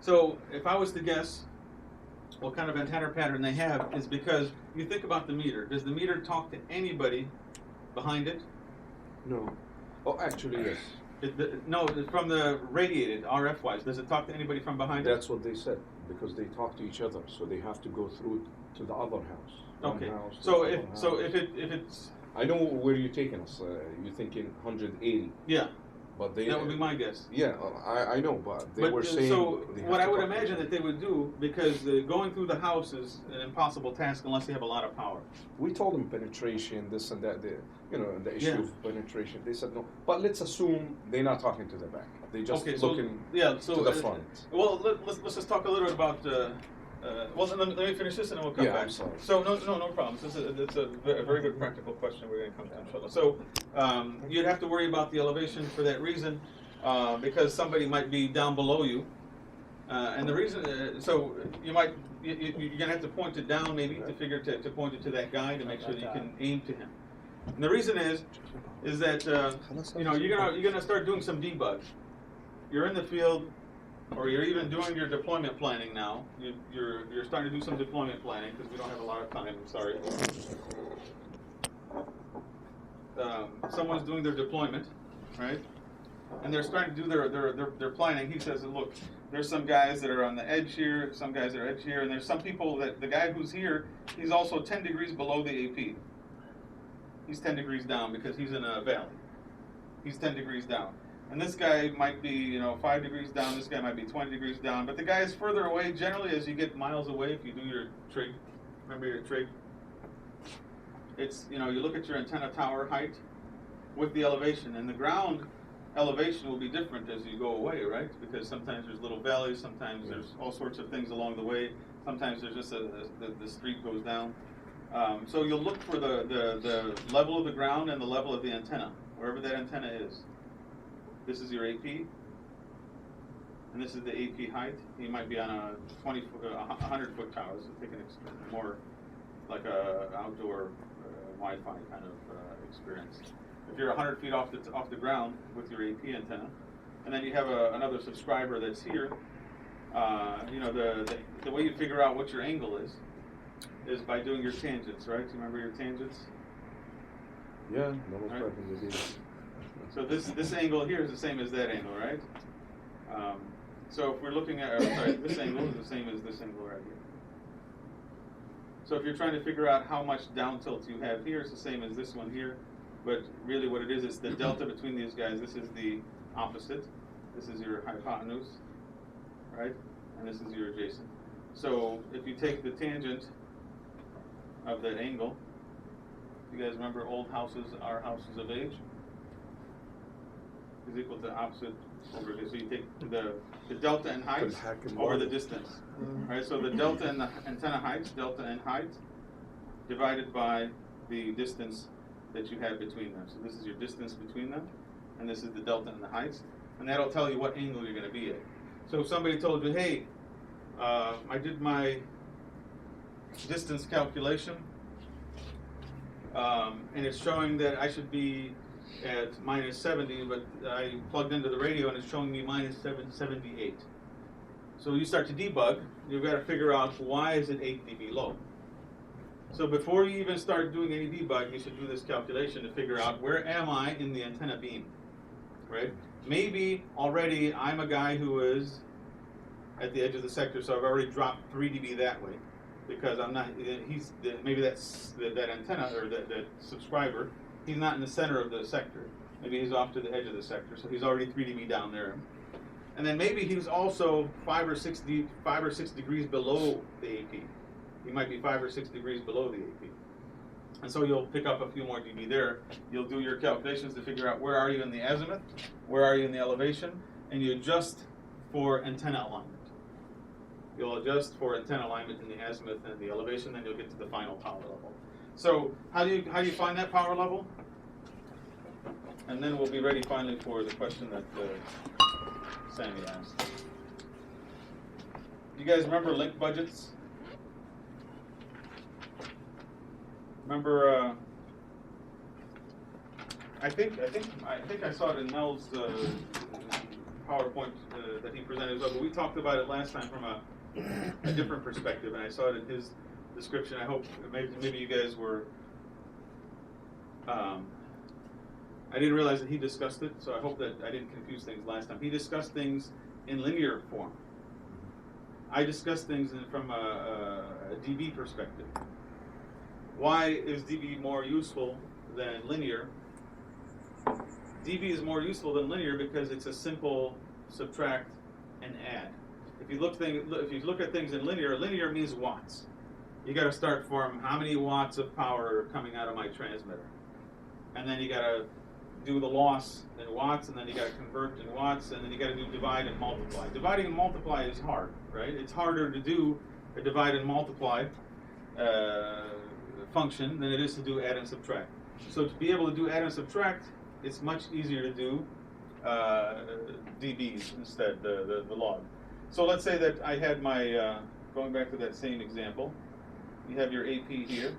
So if I was to guess what kind of antenna pattern they have, is because you think about the meter. Does the meter talk to anybody behind it? No. Oh, actually, yes. No, from the radiated RF wise, does it talk to anybody from behind That's what they said, because they talk to each other, so they have to go through to the other house. it? One Okay. house to So the if other so house. if it's I know where you're taking us. You're thinking 180, yeah, but they. that would be my guess. Yeah, I know, but they were saying. So they have what to I would talk to each imagine other. that they would do, because going through the house is an impossible task unless you have a lot of power. We told them penetration, this and that. The issue Yeah. of penetration. They said no, but let's assume they're not talking to the back. They just Okay, so looking yeah, so to the front. Well, let's just talk a little bit about. Well, then let me finish this and then we'll come Yeah, back. I'm sorry. So no problem. It's a very good practical question we're going to come to, inshallah. So you'd have to worry about the elevation for that reason, because somebody might be down below you, and the reason. So you're going to have to point it down maybe to figure to point it to that guy to make sure that you can aim to him. And the reason is that you're gonna start doing some debug. You're in the field, or you're even doing your deployment planning now. You're starting to do some deployment planning because we don't have a lot of time. I'm sorry. Someone's doing their deployment, right? And they're starting to do their planning. He says, look, there's some guys that are on the edge here, some guys that are edge here, and there's some people that the guy who's here, he's also 10 degrees below the AP. He's 10 degrees down because he's in a valley. He's 10 degrees down. And this guy might be, 5 degrees down. This guy might be 20 degrees down. But the guy is further away. Generally, as you get miles away, if you do your trig, remember your trig? It's, you look at your antenna tower height with the elevation. And the ground elevation will be different as you go away, right? Because sometimes there's little valleys. Sometimes there's all sorts of things along the way. Sometimes there's just the street goes down. So you'll look for the level of the ground and the level of the antenna, wherever that antenna is. This is your AP, and this is the AP height. You might be on a 100-foot tower. So take more like a outdoor Wi-Fi kind of experience. If you're 100 feet off the ground with your AP antenna, and then you have another subscriber that's here, the way you figure out what your angle is by doing your tangents, right? You remember your tangents? Yeah, no Right. problem with it. So this angle here is the same as that angle, right? So if we're looking at, this angle is the same as this angle right here. So if you're trying to figure out how much down tilt you have here, it's the same as this one here. But really what it is the delta between these guys. This is the opposite. This is your hypotenuse, right? And this is your adjacent. So if you take the tangent of that angle, you guys remember old houses are houses of age? Is equal to opposite over here. So you take the delta in height over the distance. Right? So the delta in the antenna height, delta in height, divided by the distance that you have between them. So this is your distance between them, and this is the delta in the height. And that'll tell you what angle you're going to be at. So if somebody told you, hey, I did my distance calculation, and it's showing that I should be at minus 70, but I plugged into the radio and it's showing me minus 778. So you start to debug, you've got to figure out why is it 8 dB low. So before you even start doing any debug, you should do this calculation to figure out where am I in the antenna beam, right? Maybe already I'm a guy who is at the edge of the sector, so I've already dropped 3 dB that way, because I'm not. Maybe that's that antenna or that subscriber. He's not in the center of the sector. Maybe he's off to the edge of the sector, so he's already 3 dB down there. And then maybe he's also 5 or 6 degrees below the AP. He might be 5 or 6 degrees below the AP. And so you'll pick up a few more dB there. You'll do your calculations to figure out where are you in the azimuth, where are you in the elevation, and you adjust for antenna alignment. You'll adjust for antenna alignment in the azimuth and the elevation, then you'll get to the final power level. So how do you find that power level? And then we'll be ready finally for the question that Sammy asked. You guys remember link budgets? Remember? I think I saw it in Mel's PowerPoint that he presented as well, but we talked about it last time from a different perspective, and I saw it in his description. I hope maybe you guys were. I didn't realize that he discussed it, so I hope that I didn't confuse things last time. He discussed things in linear form. I discussed things from a dB perspective. Why is dB more useful than linear? dB is more useful than linear because it's a simple subtract and add. If you look at things in linear means watts. You got to start from how many watts of power are coming out of my transmitter, and then you got to do the loss in watts, and then you got to convert in watts, and then you got to do divide and multiply. Dividing and multiply is hard, right? It's harder to do a divide and multiply function than it is to do add and subtract. So to be able to do add and subtract, it's much easier to do dBs instead, the log. So let's say that I had my, going back to that same example, you have your AP here,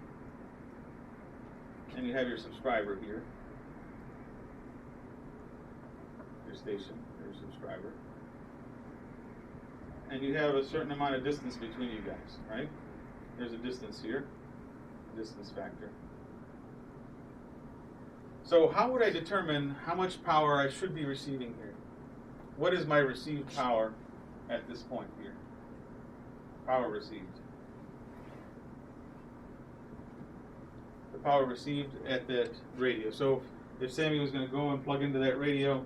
and you have your subscriber here, your station, your subscriber, and you have a certain amount of distance between you guys, right? There's a distance here, distance factor. So how would I determine how much power I should be receiving here? What is my received power at this point here? Power received. The power received at that radio. So if Sammy was going to go and plug into that radio,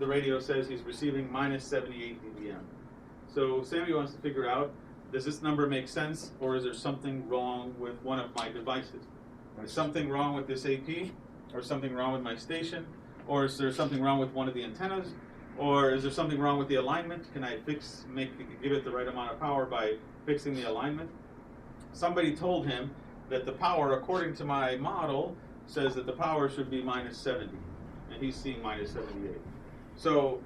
the radio says he's receiving minus 78 dBm. So Sammy wants to figure out, does this number make sense, or is there something wrong with one of my devices? Is something wrong with this AP? Or something wrong with my station? Or is there something wrong with one of the antennas? Or is there something wrong with the alignment? Can I give it the right amount of power by fixing the alignment? Somebody told him that the power, according to my model, says that the power should be minus 70, and he's seeing minus 78. So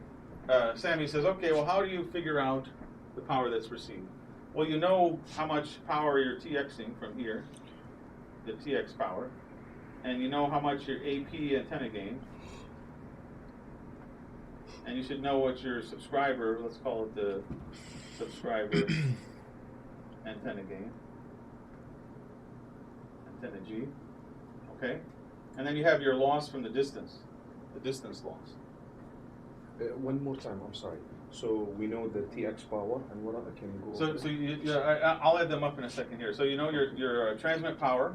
Sammy says, okay, well, how do you figure out the power that's received? Well, you know how much power you're TXing from here, the TX power, and you know how much your AP antenna gain, and you should know what your subscriber, let's call it the subscriber antenna gain, antenna G, okay? And then you have your loss from the distance loss. One more time, I'm sorry. So we know the TX power, and what other can you go? So I'll add them up in a second here. So you know your transmit power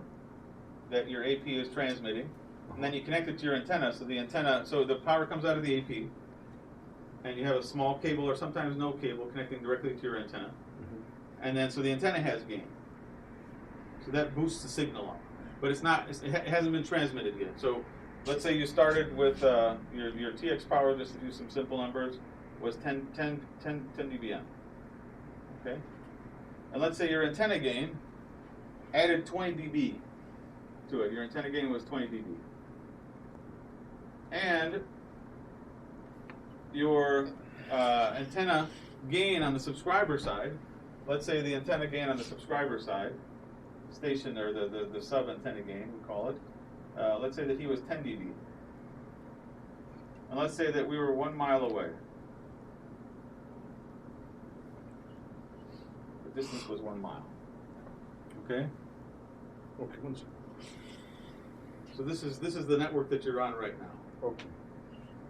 that your AP is transmitting, and then you connect it to your antenna. So the power comes out of the AP, and you have a small cable or sometimes no cable connecting directly to your antenna. And then so the antenna has gain. So that boosts the signal up, but it hasn't been transmitted yet. So let's say you started with your TX power, just to do some simple numbers, was 10 dBm. Okay, and let's say your antenna gain added 20 dB to it. Your antenna gain was 20 dB, and your antenna gain on the subscriber side. Let's say the antenna gain on the subscriber side, station or the sub antenna gain, we call it. Let's say that he was 10 dB, and let's say that we were 1 mile away. The distance was 1 mile. Okay. Okay, one second. So this is the network that you're on right now. Okay.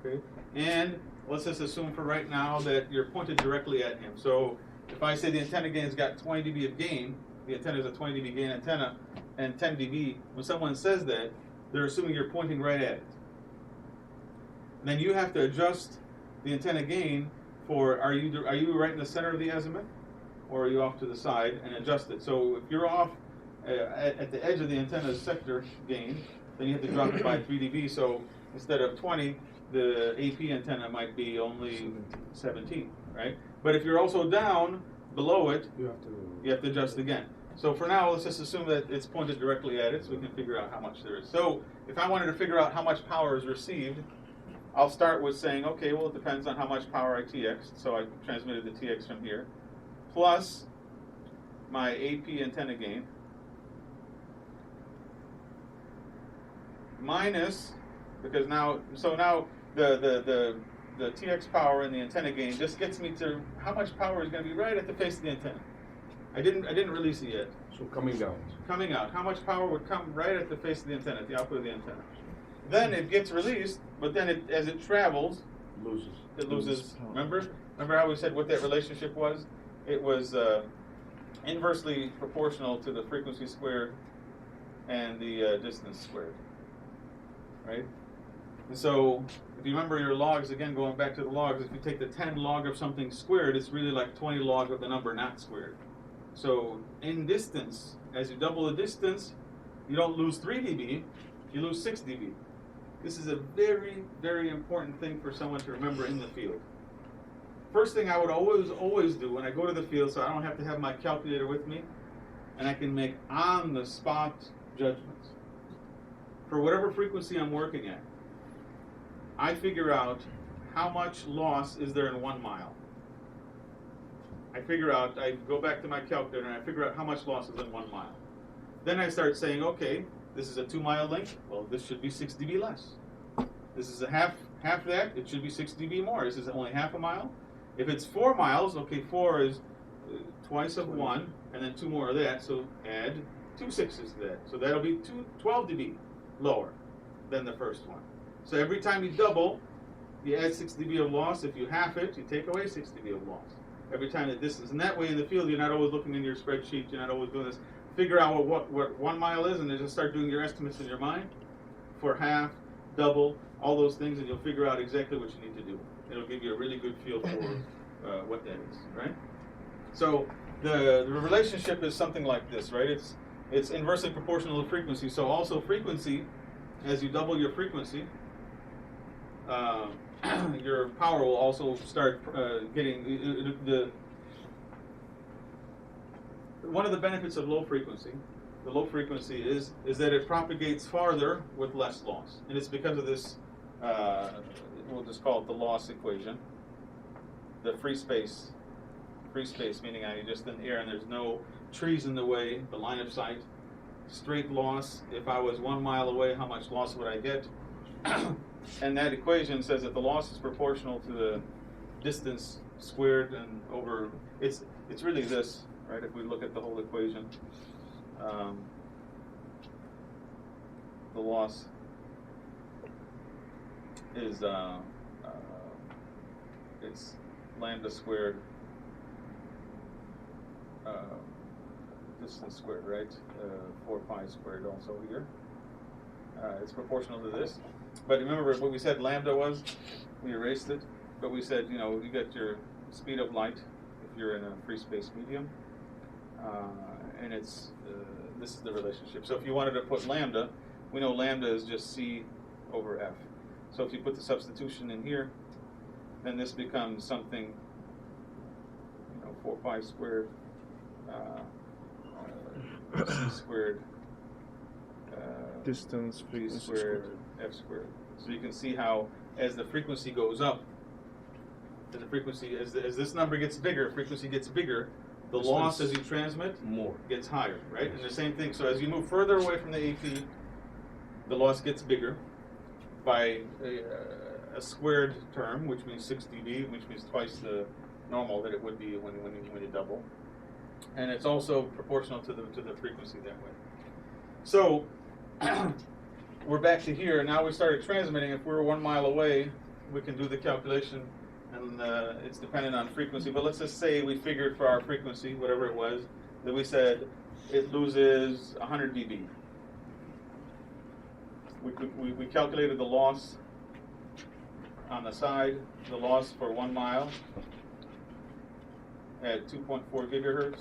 Okay. And let's just assume for right now that you're pointed directly at him. So if I say the antenna gain's got 20 dB of gain, the antenna is a 20 dB gain antenna, and 10 dB, when someone says that, they're assuming you're pointing right at it. And then you have to adjust the antenna gain for, are you right in the center of the azimuth, or are you off to the side, and adjust it. So if you're off at the edge of the antenna's sector gain, then you have to drop it by 3 dB. So instead of 20, the AP antenna might be only 17, right? But if you're also down below it, you have to adjust again. So for now, let's just assume that it's pointed directly at it so we can figure out how much there is. So if I wanted to figure out how much power is received, I'll start with saying, okay, well, it depends on how much power I TX'd. So I transmitted the TX from here, plus my AP antenna gain, minus, because now the the TX power and the antenna gain just gets me to how much power is going to be right at the face of the antenna. I didn't release it yet. So coming out. Coming out, how much power would come right at the face of the antenna, at the output of the antenna. Then it gets released, but then as it travels, Loses. it loses. power. Remember how we said what that relationship was? It was inversely proportional to the frequency squared and the distance squared, right? And so, if you remember your logs, again going back to the logs, if you take the 10 log of something squared, it's really like 20 log of the number not squared. So, in distance, as you double the distance, you don't lose 3 dB, you lose 6 dB. This is a very, very important thing for someone to remember in the field. First thing I would always do when I go to the field, so I don't have to have my calculator with me, and I can make on-the-spot judgments. For whatever frequency I'm working at, I figure out how much loss is there in 1 mile. I go back to my calculator and I figure out how much loss is in 1 mile. Then I start saying, okay, this is a 2 mile length, well, this should be 6 dB less. This is a half that, it should be 6 dB more. This is only half a mile. If it's 4 miles, okay, 4 is twice of 1, and then 2 more of that, so add 2 sixes to that. So that'll be 12 dB lower than the first one. So every time you double, you add 6 dB of loss. If you half it, you take away 6 dB of loss. Every time the distance. And that way in the field, you're not always looking in your spreadsheet, you're not always doing this. Figure out what 1 mile is, and then just start doing your estimates in your mind for half, double, all those things, and you'll figure out exactly what you need to do. It'll give you a really good feel for what that is, right? So the relationship is something like this, right? It's inversely proportional to frequency. So also frequency, as you double your frequency, your power will also start getting one of the benefits of low frequency. The low frequency is that it propagates farther with less loss, and it's because of this. We'll just call it the loss equation. The free space meaning you're just in the air and there's no trees in the way, the line of sight. Straight loss, if I was 1 mile away, how much loss would I get? And that equation says that the loss is proportional to the distance squared and over, it's really this, right? If we look at the whole equation, the loss is it's lambda squared distance squared, right? 4 pi squared also here. It's proportional to this. But remember what we said lambda was? We erased it. But we said, you get your speed of light if you're in a free space medium. And this is the relationship. So if you wanted to put lambda, we know lambda is just c over f. So if you put the substitution in here, then this becomes something, 4 pi squared, c squared, Distance, v frequency squared, f squared. So you can see how as the frequency goes up, as this number gets bigger, frequency gets bigger, the loss as you transmit More. gets higher, right? And the same thing, so as you move further away from the AP, the loss gets bigger by a squared term, which means 6 dB, which means twice the normal that it would be when you double. And it's also proportional to the frequency that way. So we're back to here. Now we started transmitting. If we're 1 mile away, we can do the calculation, and it's dependent on frequency. But let's just say we figured for our frequency, whatever it was, that we said it loses 100 dB. We calculated the loss on the side, the loss for 1 mile at 2.4 gigahertz,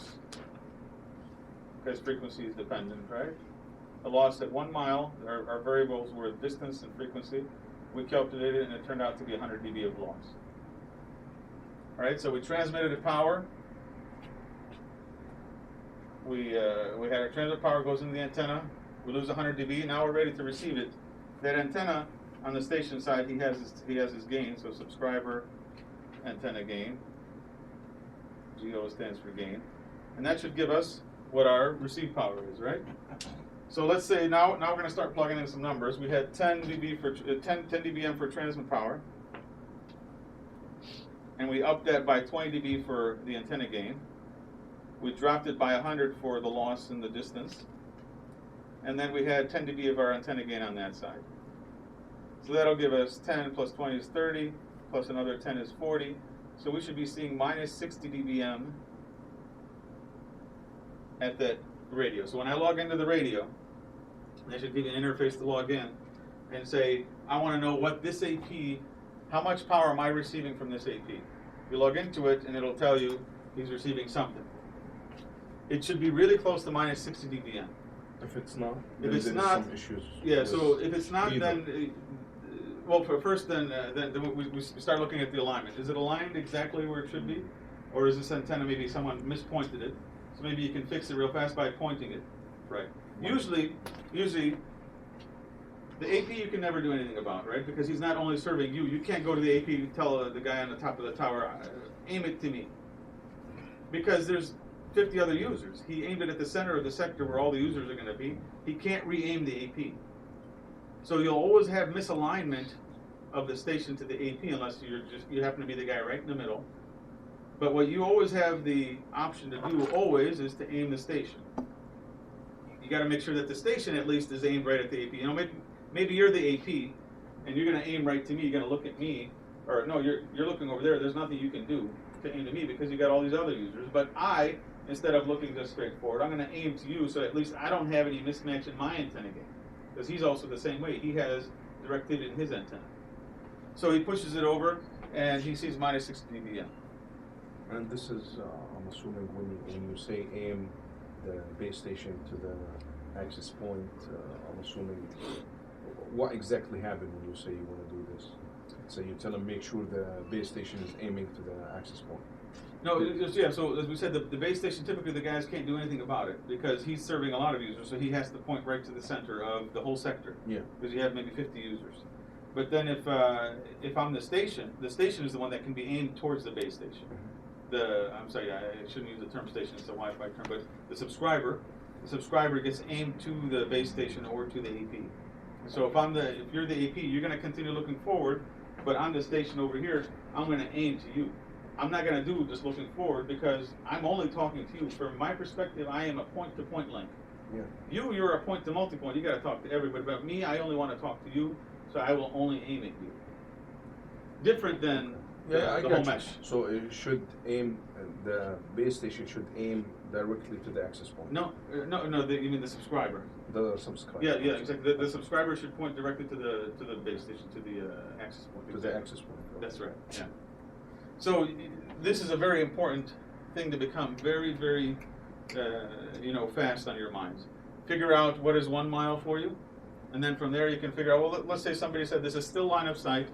because frequency is dependent, right? The loss at 1 mile, our variables were distance and frequency. We calculated it and it turned out to be 100 dB of loss. All right, so we transmitted the power. We had our transmit power goes into the antenna. We lose 100 dB. Now we're ready to receive it. That antenna on the station side, he has his gain. So subscriber antenna gain. GO stands for gain, and that should give us what our receive power is, right? So let's say now we're going to start plugging in some numbers. We had 10 dBm for transmit power. and we upped that by 20 dB for the antenna gain. We dropped it by 100 for the loss in the distance. And then we had 10 dB of our antenna gain on that side. So that'll give us 10 plus 20 is 30, plus another 10 is 40. So we should be seeing minus 60 dBm at that radio. So when I log into the radio, they should give you an interface to log in and say, I want to know what this AP, how much power am I receiving from this AP? You log into it and it'll tell you he's receiving something. It should be really close to minus 60 dBm. If it's not, If then it's there's not, some issues. yeah. with So if it's not, either. then well, then we start looking at the alignment. Is it aligned exactly where it should be, or is this antenna maybe someone mispointed it? So maybe you can fix it real fast by pointing it, right? Usually, the AP you can never do anything about, right? Because he's not only serving you. You can't go to the AP and tell the guy on the top of the tower, aim it to me, because there's 50 other users. He aimed it at the center of the sector where all the users are going to be. He can't re-aim the AP. So you'll always have misalignment of the station to the AP unless you happen to be the guy right in the middle. But what you always have the option to do always is to aim the station. You got to make sure that the station at least is aimed right at the AP. You know, maybe you're the AP and you're going to aim right to me. You're going to look at me, or no, you're looking over there. There's nothing you can do to aim to me because you got all these other users. But I, instead of looking just straight forward, I'm going to aim to you so at least I don't have any mismatch in my antenna gain. Because he's also the same way. He has directivity in his antenna. So he pushes it over and he sees minus 60 dBm. And this is, I'm assuming, when you say aim the base station to the access point, I'm assuming, what exactly happened when you say you want to do this? So you tell him make sure the base station is aiming to the access point. No, yeah, so as we said, the base station, typically the guys can't do anything about it because he's serving a lot of users, so he has to point right to the center of the whole sector. Yeah. Because you have maybe 50 users. But then if I'm the station is the one that can be aimed towards the base station. I'm sorry, I shouldn't use the term station, it's a Wi-Fi term, but the subscriber gets aimed to the base station or to the AP. So if you're the AP, you're going to continue looking forward, but I'm the station over here, I'm going to aim to you. I'm not going to do just looking forward because I'm only talking to you. From my perspective, I am a point-to-point link. Yeah. You're a point-to-multipoint. You got to talk to everybody. But me, I only want to talk to you, so I will only aim at you. Different than the whole mesh. So it should aim, the base station should aim directly to the access point. No, you mean the subscriber. The subscriber. Yeah, exactly. The subscriber should point directly to the base station, to the access point. To the access point. That's right. Yeah. So this is a very important thing to become very, very, fast on your minds. Figure out what is 1 mile for you, and then from there you can figure out. Well, let's say somebody said this is still line of sight,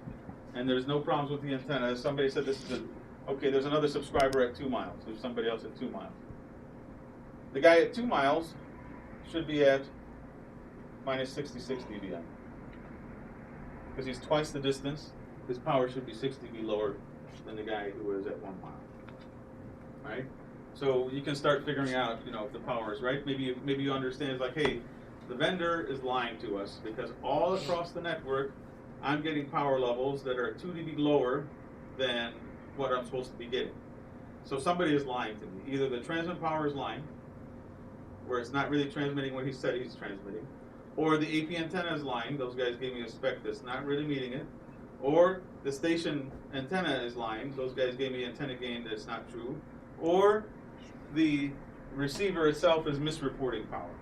and there's no problems with the antenna. Somebody said this is okay. There's another subscriber at 2 miles. There's somebody else at 2 miles. The guy at 2 miles should be at minus 66 dBm because he's twice the distance. His power should be 6 dB lower than the guy who is at 1 mile. Right? So you can start figuring out, if the power is right. Maybe you understand, like, hey, the vendor is lying to us because all across the network, I'm getting power levels that are 2 dB lower than what I'm supposed to be getting. So somebody is lying to me. Either the transmit power is lying, where it's not really transmitting what he said he's transmitting, or the AP antenna is lying. Those guys gave me a spec that's not really meeting it. Or the station antenna is lying. Those guys gave me antenna gain that's not true. Or the receiver itself is misreporting power.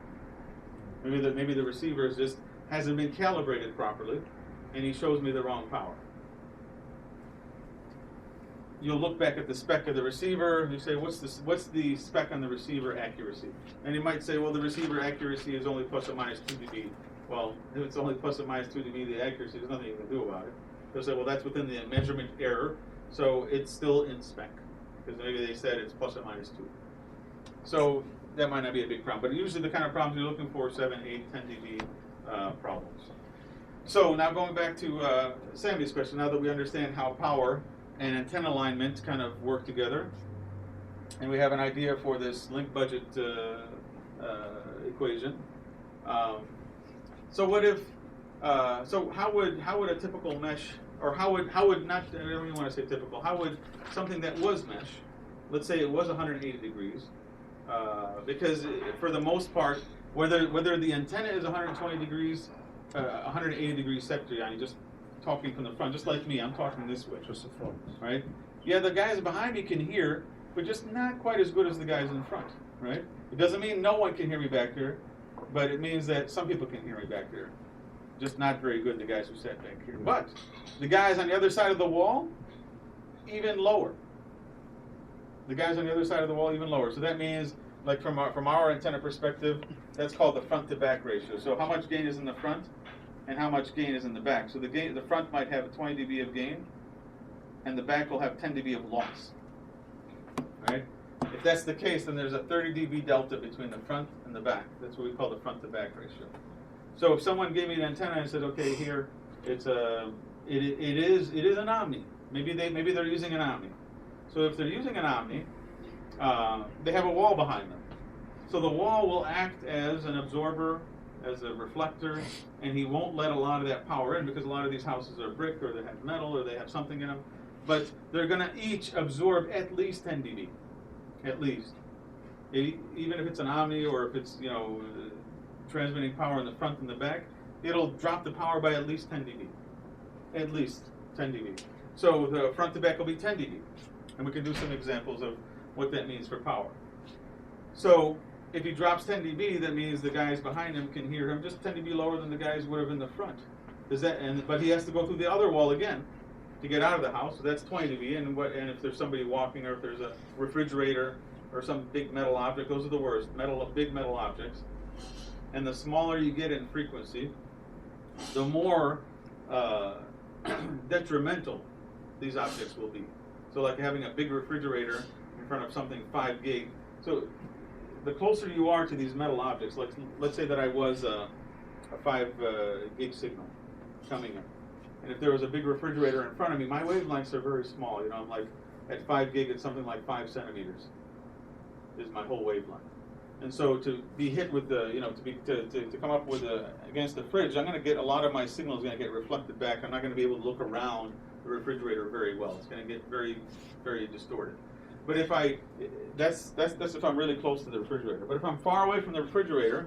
Maybe the receiver hasn't been calibrated properly, and he shows me the wrong power. You'll look back at the spec of the receiver, and you say, what's the spec on the receiver accuracy? And you might say, well, the receiver accuracy is only plus or minus 2 dB. Well, if it's only plus or minus 2 dB, the accuracy, there's nothing you can do about it. They'll say, well, that's within the measurement error, so it's still in spec. Because maybe they said it's plus or minus 2. So that might not be a big problem. But usually the kind of problems you're looking for are 7, 8, 10 dB problems. So now going back to Sammy's question, now that we understand how power and antenna alignment kind of work together, and we have an idea for this link budget equation. So what if? So how would a typical mesh or how would not, I don't even want to say typical, how would something that was mesh, let's say it was 180 degrees, because for the most part, whether the antenna is 120 degrees, 180 degrees sector, you're just talking from the front, just like me, I'm talking this way. Just the front. Right? Yeah, the guys behind me can hear, but just not quite as good as the guys in front, right? It doesn't mean no one can hear me back there, but it means that some people can hear me back there. Just not very good, the guys who sat back here. But the guys on the other side of the wall, even lower. The guys on the other side of the wall, even lower. So that means, like from our antenna perspective, that's called the front to back ratio. So how much gain is in the front and how much gain is in the back. So the front might have 20 dB of gain, and the back will have 10 dB of loss. Right? If that's the case, then there's a 30 dB delta between the front and the back. That's what we call the front to back ratio. So if someone gave me an antenna and said, okay, here it is an Omni. Maybe they're using an Omni. So if they're using an Omni, they have a wall behind them. So the wall will act as an absorber, as a reflector, and he won't let a lot of that power in because a lot of these houses are brick or they have metal or they have something in them. But they're going to each absorb at least 10 dB, at least. Even if it's an Omni or if it's transmitting power in the front and the back, it'll drop the power by at least 10 dB, at least 10 dB. So the front to back will be 10 dB, and we can do some examples of what that means for power. So if he drops 10 dB, that means the guys behind him can hear him just 10 dB lower than the guys would have in the front. But he has to go through the other wall again to get out of the house, so that's 20 dB, and if there's somebody walking or if there's a refrigerator or some big metal object, those are the worst, big metal objects. And the smaller you get in frequency, the more detrimental these objects will be. So like having a big refrigerator in front of something 5 gig. So the closer you are to these metal objects, let's say that I was a 5 gig signal coming in. And if there was a big refrigerator in front of me, my wavelengths are very small. I'm like, at 5 gig, it's something like 5 centimeters is my whole wavelength. And so to be hit with the, to come up with against the fridge, I'm going to get a lot of my signal is going to get reflected back. I'm not going to be able to look around the refrigerator very well. It's going to get very, very distorted. But if that's if I'm really close to the refrigerator. But if I'm far away from the refrigerator,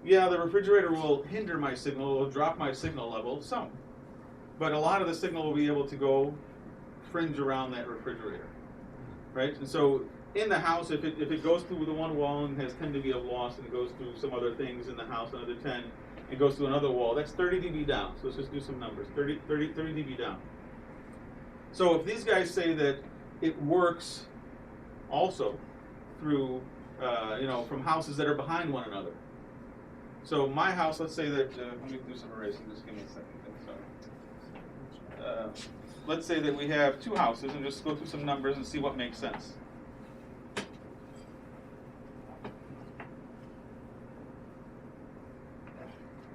yeah, the refrigerator will hinder my signal, it will drop my signal level some. But a lot of the signal will be able to go fringe around that refrigerator, right? And so in the house, if it goes through the one wall and has 10 dB of loss and it goes through some other things in the house, another 10, and goes through another wall, that's 30 dB down. So let's just do some numbers, 30 dB down. So if these guys say that it works also through, from houses that are behind one another. So my house, let's say that, let me do some erasing, just give me a second. Let's say that we have 2 houses and just go through some numbers and see what makes sense.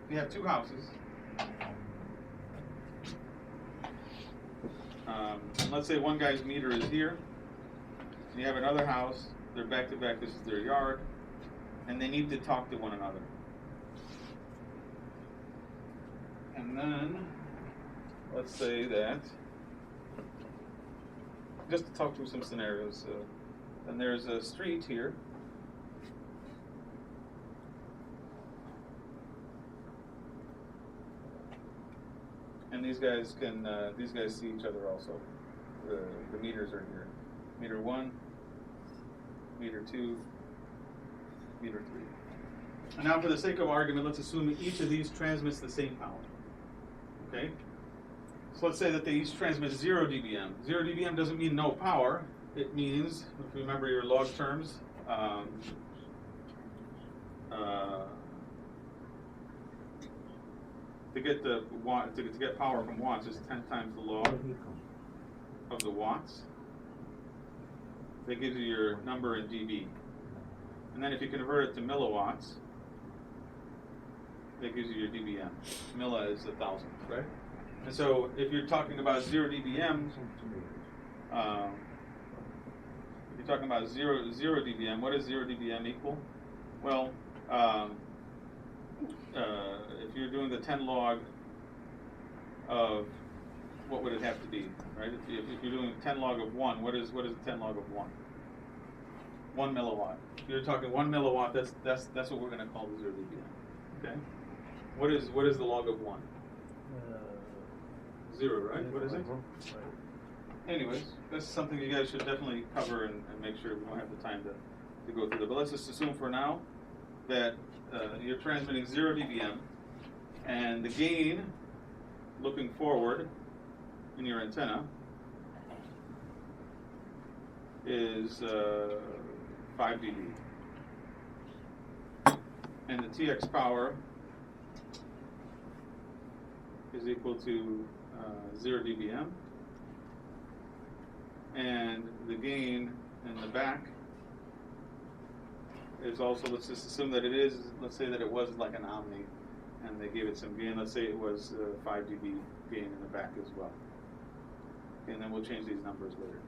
We have 2 houses. Let's say one guy's meter is here, and you have another house, they're back to back, this is their yard, and they need to talk to one another. And then, let's say that, just to talk through some scenarios, then there's a street here. And these guys see each other also. The meters are here. Meter 1, meter 2, meter 3. And now for the sake of argument, let's assume each of these transmits the same power. Okay? So let's say that they each transmit 0 dBm. 0 dBm doesn't mean no power. It means, if you remember your log terms, to get power from watts is 10 times the log of the watts. That gives you your number in dB. And then if you convert it to milliwatts, that gives you your dBm. Milli is 1,000, right? And so if you're talking about 0 dBm, if you're talking about 0 dBm, what does 0 dBm equal? Well, if you're doing the 10 log of what would it have to be, right? If you're doing 10 log of 1, what is 10 log of 1? 1 milliwatt. If you're talking 1 milliwatt, that's what we're going to call the 0 dBm. Okay. What is the log of 1? 0, right? What is it? Anyways, that's something you guys should definitely cover and make sure we don't have the time to go through that. But let's just assume for now that you're transmitting 0 dBm, and the gain looking forward in your antenna is 5 dB. And the TX power is equal to 0 dBm. And the gain in the back is also, let's just assume that it is, let's say that it was like an Omni, and they gave it some gain. Let's say it was 5 dB gain in the back as well. And then we'll change these numbers later.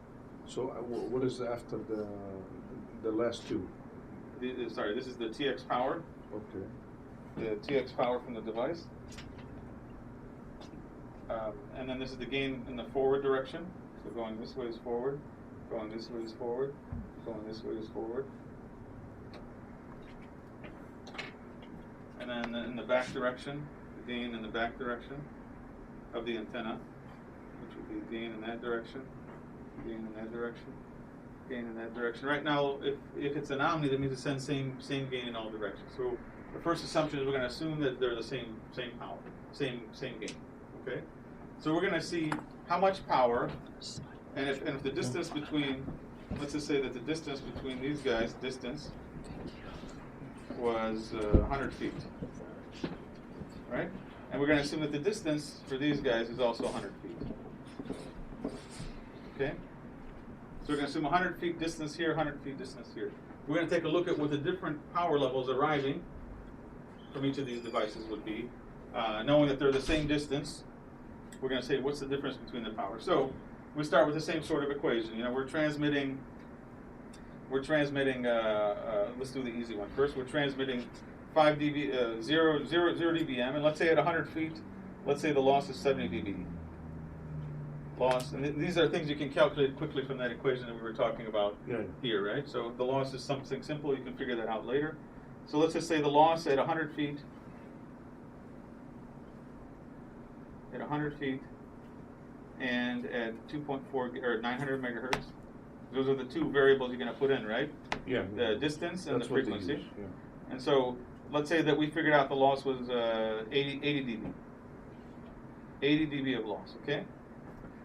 So what is after the last two? Sorry, this is the TX power. Okay. The TX power from the device. And then this is the gain in the forward direction. So going this way is forward, going this way is forward, going this way is forward. And then in the back direction, the gain in the back direction of the antenna, which would be gain in that direction, gain in that direction, gain in that direction. Right now, if it's an Omni, that means it sends same gain in all directions. So the first assumption is we're going to assume that they're the same power, same gain. Okay. So we're going to see how much power, and if the distance between, let's just say that the distance between these guys, distance, was 100 feet, right? And we're going to assume that the distance for these guys is also 100 feet. Okay? So we're going to assume 100 feet distance here, 100 feet distance here. We're going to take a look at what the different power levels arriving from each of these devices would be, knowing that they're the same distance. We're going to say, what's the difference between the power? So we start with the same sort of equation. You know, we're transmitting. Let's do the easy one first. We're transmitting 5 dB, 0 dBm, and let's say at 100 feet, let's say the loss is 70 dB. Loss, and these are things you can calculate quickly from that equation that we were talking about here, right? So the loss is something simple. You can figure that out later. So let's just say the loss at 100 feet. At 100 feet and at 2.4 or 900 megahertz. Those are the two variables you're going to put in, right? Yeah. The distance and That's the what they frequency. use, yeah. And so let's say that we figured out the loss was 80 dB. 80 dB of loss, okay?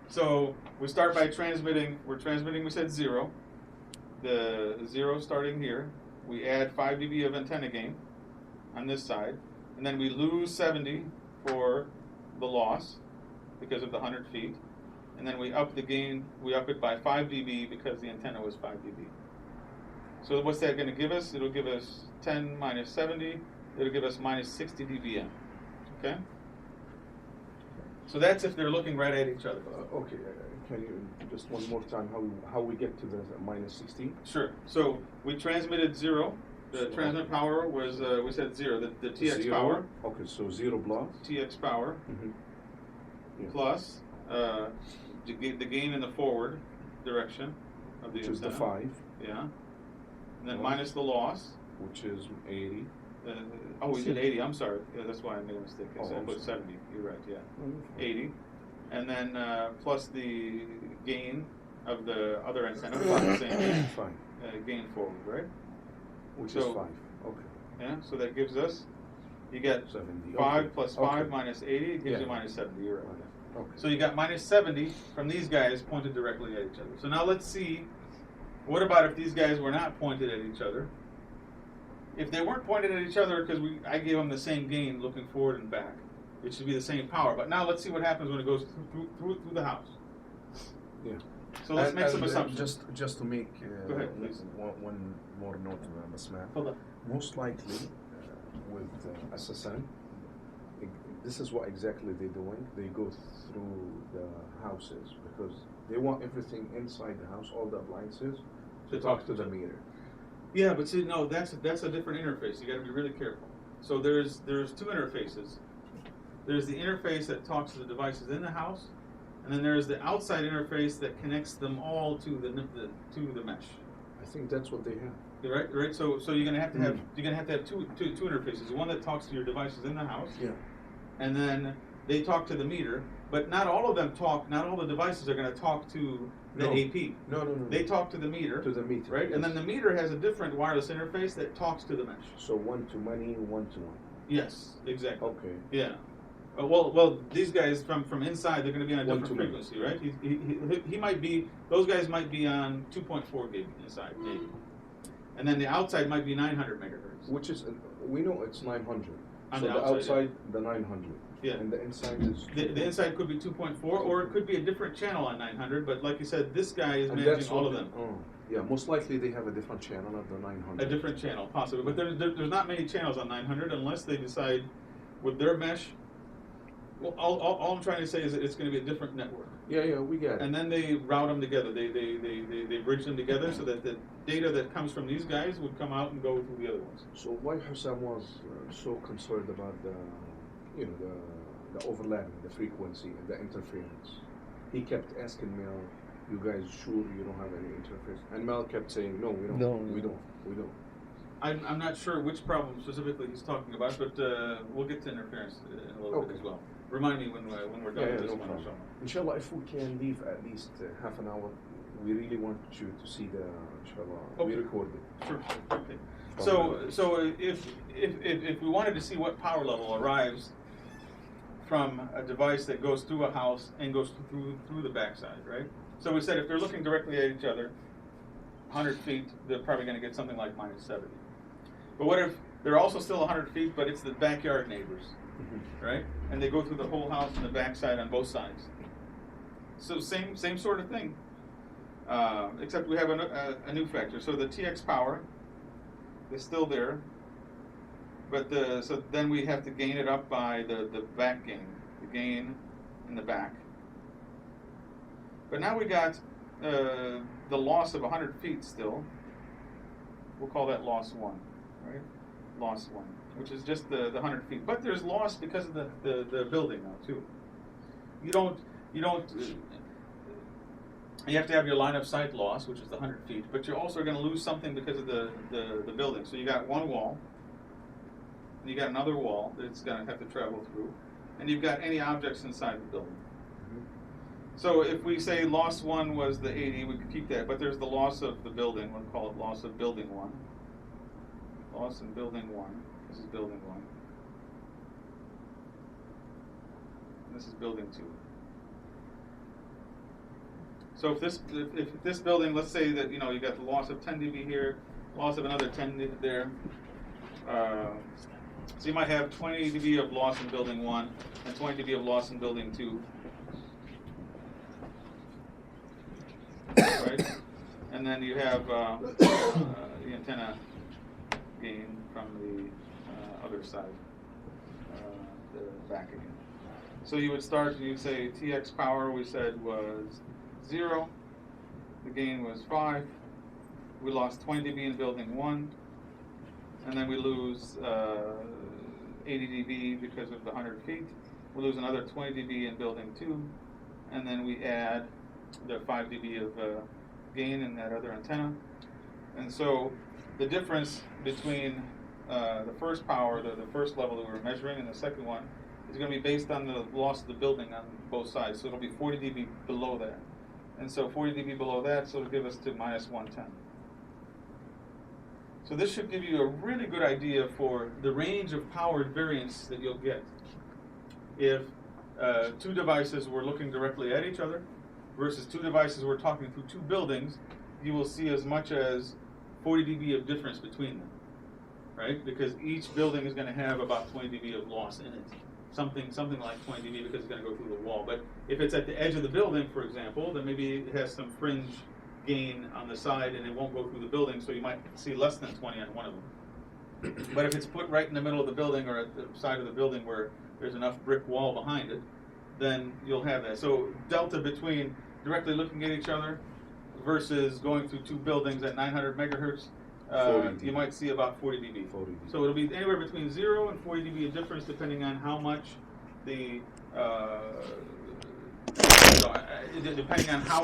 So we start by transmitting, we said 0. The 0 starting here. We add 5 dB of antenna gain on this side. And then we lose 70 for the loss because of the 100 feet, and then we up the gain, we up it by 5 dB because the antenna was 5 dB. So what's that going to give us? It'll give us 10 minus 70, it'll give us minus 60 dBm, okay? So that's if they're looking right at each other. Okay, can you just one more time how we get to the minus 60? Sure. So we transmitted 0. The transmit power was, we said 0. The TX power. Okay, so 0 plus. TX power plus the gain in the forward direction of the which antenna. is the 5. Yeah. And then minus the loss. Which is 80. We did 80. I'm sorry. Yeah, that's why I made a mistake. I put 70. You're right. Yeah. 80. And then plus the gain of the other antenna. The same Fine. Gain forward, right? Which is 5. Okay. Yeah, so that gives us, you get 70. 5 plus 5 minus 80, it gives you minus 70. You're right. Okay. So you got minus 70 from these guys pointed directly at each other. So now let's see, what about if these guys were not pointed at each other? If they weren't pointed at each other, because I gave them the same gain looking forward and back, it should be the same power. But now let's see what happens when it goes through the house. Yeah. So let's make some assumptions. Just to make Go ahead, please. one more note on this math. Hold on. Most likely, with SSN, this is what exactly they're doing. They go through the houses because they want everything inside the house, all the appliances, to talk to the meter. Yeah, but see, no, that's a different interface. You got to be really careful. So there's two interfaces. There's the interface that talks to the devices in the house, and then there's the outside interface that connects them all to the mesh. I think that's what they have. You're right, right. So you're gonna have to have two interfaces. One that talks to your devices in the house, Yeah. and then they talk to the meter. But not all of them talk. Not all the devices are gonna talk to the No. AP. No. They talk to the meter. To the meter. Right, yes. and then the meter has a different wireless interface that talks to the mesh. So one to many, one to one. Yes, exactly. Okay. Yeah. Well, these guys from inside, they're going to be on a One different to many. frequency, right? He might be. Those guys might be on 2.4 gig inside, maybe, and then the outside might be 900 megahertz. Which is, we know it's 900. On So the the outside, outside, the 900. Yeah. And the inside is. The inside could be 2.4, or it could be a different channel on 900. But like you said, this guy is And managing that's all what of them. Oh, yeah. Most likely they have a different channel of the 900. A different channel, possibly. But there's not many channels on 900 unless they decide with their mesh. Well, all I'm trying to say is that it's going to be a different network. Yeah, we get it. And then they route them together. They bridge them together so that the data that comes from these guys would come out and go through the other ones. So why Hussam was so concerned about the, the overlapping, the frequency, and the interference? He kept asking Mel, "You guys sure you don't have any interference?" And Mel kept saying, "No, we don't. No, we no. don't." I'm not sure which problem specifically he's talking about, but we'll get to interference in a little bit Okay. as well. Remind me when we're done with this no one. problem. So. Inshallah, if we can leave at least half an hour, we really want you to see the. Inshallah, we Okay. record it. Sure. Okay. So if we wanted to see what power level arrives from a device that goes through a house and goes through the backside, right? So we said if they're looking directly at each other, 100 feet, they're probably going to get something like -70. But what if they're also still 100 feet, but it's the backyard neighbors, right? And they go through the whole house and the backside on both sides. So same sort of thing, except we have a new factor. So the TX power is still there, but so then we have to gain it up by the back gain, the gain in the back. But now we got the loss of 100 feet still. We'll call that loss 1, right? Loss 1, which is just the 100 feet. But there's loss because of the building now too. You have to have your line of sight loss, which is the 100 feet, but you're also going to lose something because of the building. So you got one wall, and you got another wall that it's going to have to travel through, and you've got any objects inside the building. So if we say loss 1 was the 80, we could keep that, but there's the loss of the building. We'll call it loss of building 1. Loss in building 1. This is building 1. This is building 2. So if this building, let's say that you got the loss of 10 dB here, loss of another 10 dB there. So you might have 20 dB of loss in building 1 and 20 dB of loss in building 2. Right? And then you have the antenna gain from the other side, the back again. So you would start and you'd say TX power we said was 0, the gain was 5, we lost 20 dB in building 1, and then we lose 80 dB because of the 100 feet, we lose another 20 dB in building 2, and then we add the 5 dB of gain in that other antenna. And so the difference between the first power, the first level that we were measuring, and the second one is going to be based on the loss of the building on both sides. So it'll be 40 dB below that. And so 40 dB below that, so it'll give us to -110. So this should give you a really good idea for the range of power variance that you'll get if two devices were looking directly at each other versus two devices were talking through two buildings. You will see as much as 40 dB of difference between them, right? Because each building is going to have about 20 dB of loss in it. Something like 20 dB because it's going to go through the wall. But if it's at the edge of the building, for example, then maybe it has some fringe gain on the side and it won't go through the building, so you might see less than 20 on one of them. But if it's put right in the middle of the building or at the side of the building where there's enough brick wall behind it, then you'll have that. So delta between directly looking at each other versus going through two buildings at 900 megahertz, you might see about 40 dB. 40 dB. So it'll be anywhere between 0 and 40 dB of difference depending on how much the know, depending on how